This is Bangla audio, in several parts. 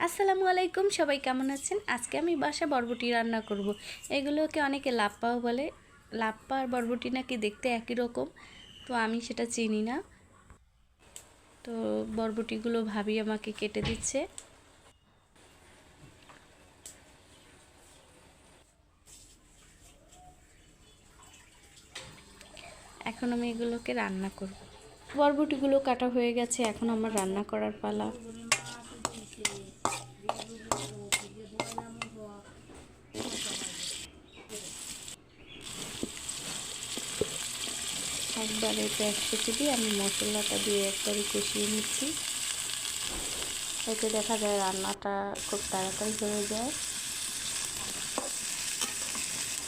আসসালামু আলাইকুম, সবাই কেমন আছেন? আজকে আমি বাসায় বরবটি রান্না করব। এগুলোকে অনেকে লাপ্পাও বলে। লাপ্পা আর বরবটি নাকি দেখতে একই রকম, তো আমি সেটা চিনি না। তো বরবটিগুলো ভাবি আমাকে কেটে দিচ্ছে। এখন আমি এগুলোকে রান্না করব। বরবটিগুলো কাটা হয়ে গেছে, এখন আমার রান্না করার পালা। একবারে একসাথে দিয়ে আমি মশলাটা দিয়ে একবারে কষিয়ে নিচ্ছি। এতে দেখা যায় রান্নাটা খুব তাড়াতাড়ি হয়ে যায়।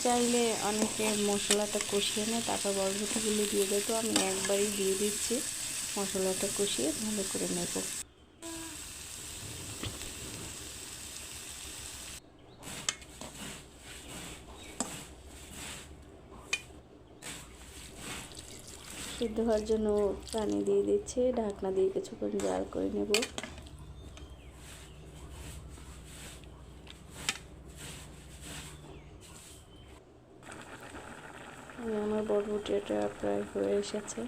চাইলে অনেকে মশলাটা কষিয়ে নেয় তারপর বরবটিগুলো দিয়ে দেয়, তো আমি একবারই দিয়ে দিচ্ছি। মশলাটা কষিয়ে ভালো করে নেব। সিদ্ধ হওয়ার জন্য পানি দিয়ে দিচ্ছি, ঢাকনা দিয়ে কিছুক্ষণ জাল করে নেব। আমার বরবটিটা প্রায় হয়ে এসেছে।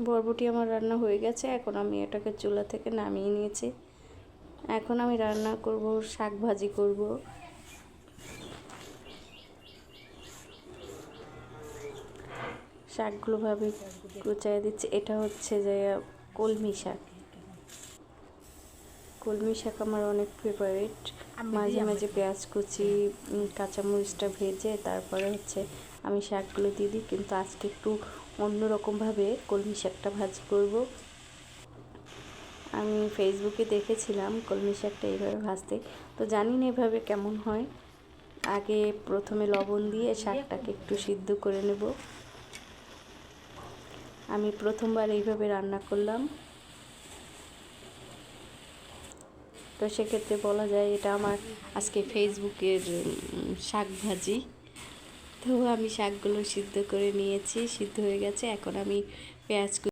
বরবটি আমার রান্না হয়ে গেছে, এখন আমি এটাকে চুলা থেকে নামিয়ে নিয়েছি। এখন আমি রান্না করব, শাক ভাজি করব। শাকগুলো ভাবে কুচায় দিচ্ছি। এটা হচ্ছে যে কলমি শাক। কলমি শাক আমার অনেক ফেভারিট। মাঝে মাঝে পেঁয়াজ কুচি, কাঁচামরিচটা ভেজে তারপরে হচ্ছে আমি শাকগুলো দিয়ে দিই, কিন্তু আজকে একটু অন্যরকমভাবে কলমি শাকটা ভাজি করব। আমি ফেসবুকে দেখেছিলাম কলমি শাকটা এইভাবে ভাজতে, তো জানি না এভাবে কেমন হয়। আগে প্রথমে লবণ দিয়ে শাকটাকে একটু সিদ্ধ করে নেব। আমি প্রথমবার এইভাবে রান্না করলাম, তো সেক্ষেত্রে বলা যায় এটা আমার আজকে ফেসবুকের শাক ভাজি। তো আমি শাকগুলো সিদ্ধ করে নিয়েছি, সিদ্ধ হয়ে গেছে। এখন আমি পেঁয়াজ